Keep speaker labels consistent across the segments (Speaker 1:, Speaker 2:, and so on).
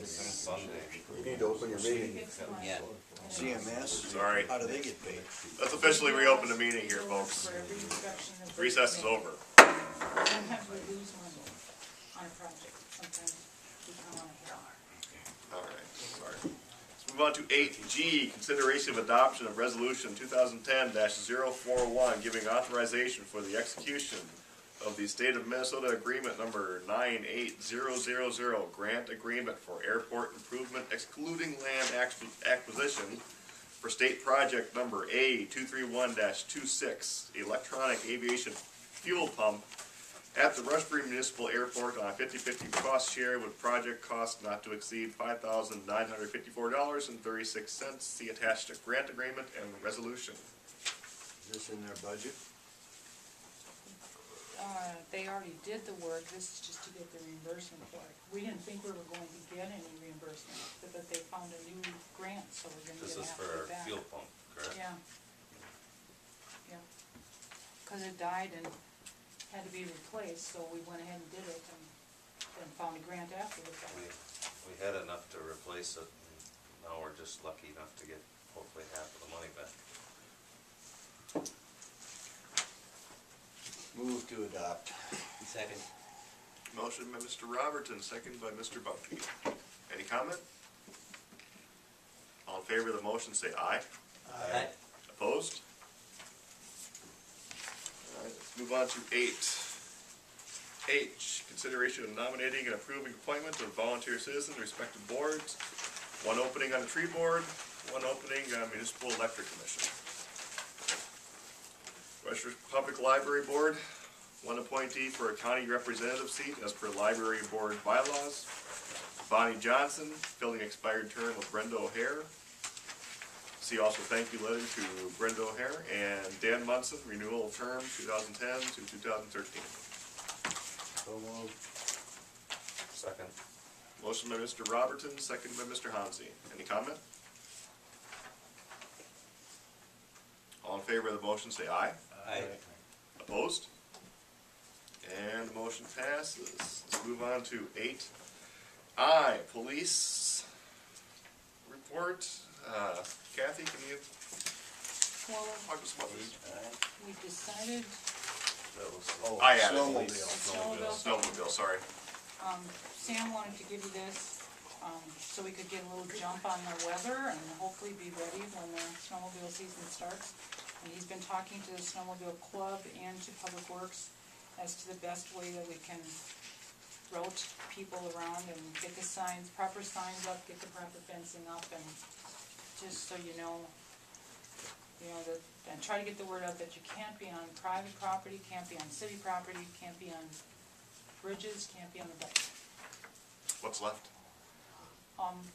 Speaker 1: Sunday.
Speaker 2: You need to open your meeting.
Speaker 3: Yeah.
Speaker 2: CMS?
Speaker 4: Sorry.
Speaker 2: How do they get paid?
Speaker 4: Let's officially reopen the meeting here, folks. Recess is over.
Speaker 5: Sometimes we lose money on a project, sometimes we come on a hill.
Speaker 4: Alright, sorry. Let's move on to 8G, consideration of adoption of resolution 2010-041, giving authorization for the execution of the State of Minnesota Agreement number 98000, grant agreement for airport improvement excluding land acquisition for state project number A231-26, electronic aviation fuel pump at the Rushford Municipal Airport on a 50-50 cost share with project cost not to exceed $5,954.36. See attached grant agreement and resolution.
Speaker 2: Is this in their budget?
Speaker 5: They already did the work, this is just to get the reimbursement for it. We didn't think we were going to get any reimbursement, but they found a new grant, so we're gonna
Speaker 1: This
Speaker 5: get
Speaker 1: is
Speaker 5: half
Speaker 1: for
Speaker 5: of
Speaker 1: our
Speaker 5: that.
Speaker 1: fuel pump, correct?
Speaker 5: Yeah. Yeah. Cause it died and had to be replaced, so we went ahead and did it and then found a grant after the fact.
Speaker 1: We had enough to replace it, and now we're just lucky enough to get hopefully half of the money back.
Speaker 2: Move to adopt.
Speaker 3: Second.
Speaker 4: Motion by Mr. Robertson, second by Mr. Bumpy. Any comment? All in favor of the motion say aye.
Speaker 3: Aye.
Speaker 4: Opposed? Alright, let's move on to 8H, consideration of nominating and approving appointment of volunteer citizens, respective boards. One opening on the tree board, one opening on municipal electric commission. Rushford Public Library Board, one appointee for a county representative seat as per library board bylaws. Bonnie Johnson, filling expired term with Brenda O'Hare. See also thank you letter to Brenda O'Hare. And Dan Munson, renewal of term 2010 to 2013.
Speaker 2: So moved.
Speaker 1: Second.
Speaker 4: Motion by Mr. Robertson, second by Mr. Hansi. Any comment? All in favor of the motion say aye.
Speaker 3: Aye.
Speaker 4: Opposed? And the motion passes. Let's move on to 8I, police report. Kathy, can you
Speaker 5: Well,
Speaker 4: talk to us about this?
Speaker 5: we decided,
Speaker 1: That was,
Speaker 2: Oh,
Speaker 4: I added
Speaker 2: snowmobile.
Speaker 4: Snowmobile, sorry.
Speaker 5: Sam wanted to give you this, so we could get a little jump on the weather and hopefully be ready when the snowmobile season starts. And he's been talking to the snowmobile club and to Public Works as to the best way that we can route people around and get the signs, proper signs up, get the proper fencing up, and just so you know, that, and try to get the word out that you can't be on private property, can't be on city property, can't be on bridges, can't be on the bike.
Speaker 4: What's left?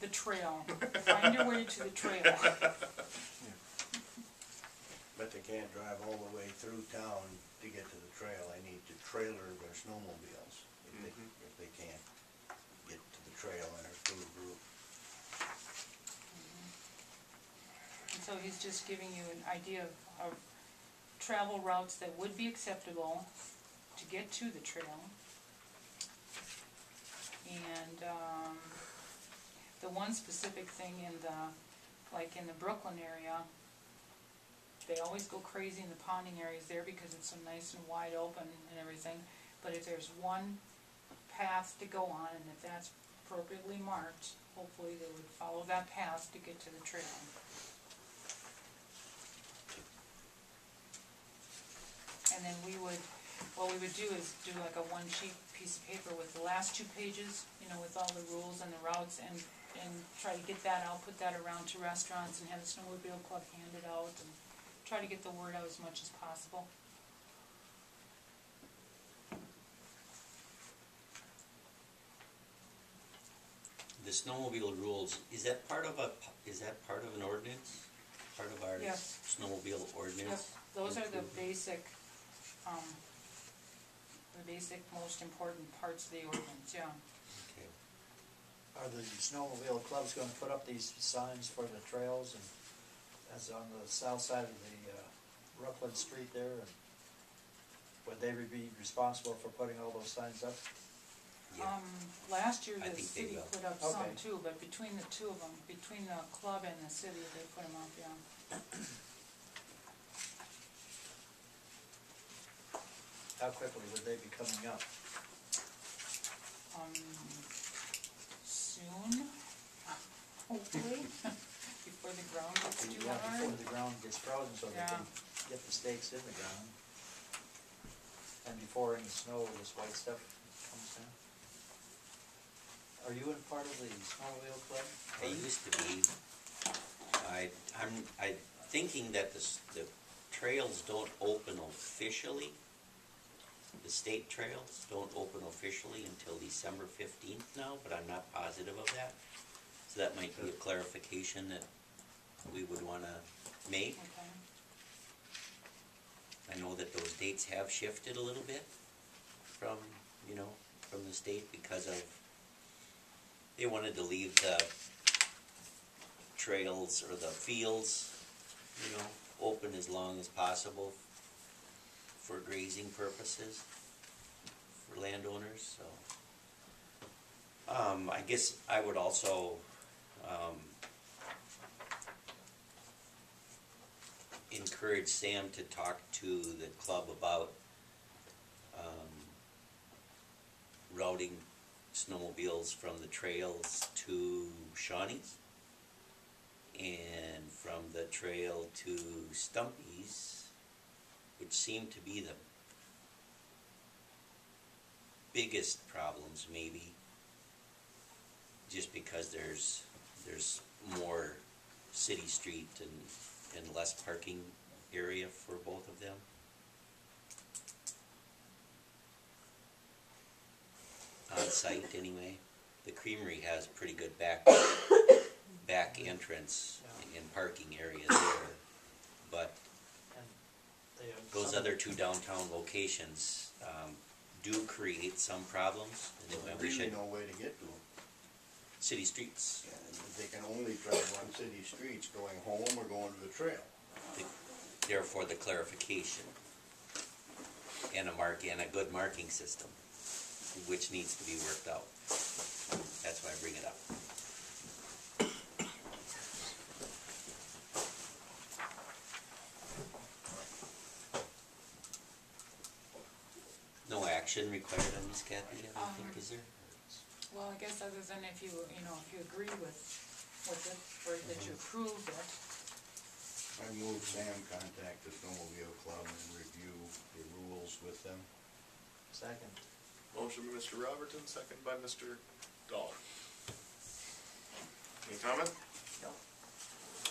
Speaker 5: The trail. Find your way to the trail.
Speaker 2: But they can't drive all the way through town to get to the trail. They need to trailer their snowmobiles if they can't get to the trail and are through a group.
Speaker 5: And so he's just giving you an idea of travel routes that would be acceptable to get to the trail. And the one specific thing in the Brooklyn area, they always go crazy in the ponding areas there because it's so nice and wide open and everything. But if there's one path to go on, and if that's appropriately marked, hopefully they would follow that path to get to the trail. And then what we would do is do like a one-sheet piece of paper with the last 2 pages, with all the rules and the routes, and try to get that out, put that around to restaurants, and have the snowmobile club hand it out, and try to get the word out as much as possible.
Speaker 3: The snowmobile rules, is that part of an ordinance? Part of our
Speaker 5: Yes.
Speaker 3: snowmobile ordinance?
Speaker 5: Yep, those are the basic, most important parts of the ordinance, yeah.
Speaker 3: Okay.
Speaker 6: Are the snowmobile clubs gonna put up these signs for the trails, and that's on the south side of the Rockland Street there, and would they be responsible for putting all those signs up?
Speaker 3: Yeah.
Speaker 5: Last year
Speaker 3: I
Speaker 5: the
Speaker 3: think they
Speaker 5: city
Speaker 3: will.
Speaker 5: put up some
Speaker 6: Okay.
Speaker 5: too, but between the two of them, between the club and the city, they put them up, yeah.
Speaker 6: How quickly would they be coming up?
Speaker 5: Soon, hopefully, before the ground gets too
Speaker 6: Yeah, before
Speaker 5: hard.
Speaker 6: the ground gets frozen, so they
Speaker 5: Yeah.
Speaker 6: can get the stakes in the ground. And before any snow, this white stuff comes down. Are you in part of the snowmobile club?
Speaker 3: I used to be. I'm thinking that the trails don't open officially. The state trails don't open officially until December 15th now, but I'm not positive of that. So that might be a clarification that we would wanna make.
Speaker 5: Okay.
Speaker 3: I know that those dates have shifted a little bit from, from the state because of, they wanted to leave the trails or the fields, open as long as possible for grazing purposes for landowners, so. I guess I would also, encourage Sam to talk to the club about routing snowmobiles from the trails to Shawnee's and from the trail to Stumpy's, which seem to be the biggest problems maybe, just because there's more city street and less parking area for both of them. On site anyway. The creamery has pretty good back entrance and parking area there, but
Speaker 6: And they have
Speaker 3: those
Speaker 6: some-
Speaker 3: other two downtown locations do create some problems, and then we
Speaker 2: Really
Speaker 3: should,
Speaker 2: no way to get to them.
Speaker 3: city streets.
Speaker 2: And they can only drive on city streets going home or going to the trail.
Speaker 3: Therefore, the clarification and a good marking system, which needs to be worked out. That's why I bring it up. No action required on this, Kathy, I don't think, is there?
Speaker 5: Well, I guess other than if you agree with it, or that you approved it.
Speaker 2: I move Sam contact the snowmobile club and review the rules with them.
Speaker 6: Second.
Speaker 4: Motion by Mr. Robertson, second by Mr. Dahl. Any comment?
Speaker 6: No.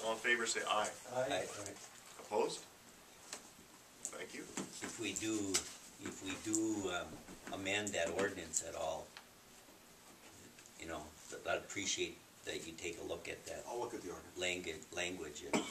Speaker 4: All in favor say aye.
Speaker 6: Aye.
Speaker 4: Opposed? Thank you.
Speaker 3: If we do amend that ordinance at all, I'd appreciate that you take a look at that
Speaker 7: I'll look at the ordinance.
Speaker 3: language and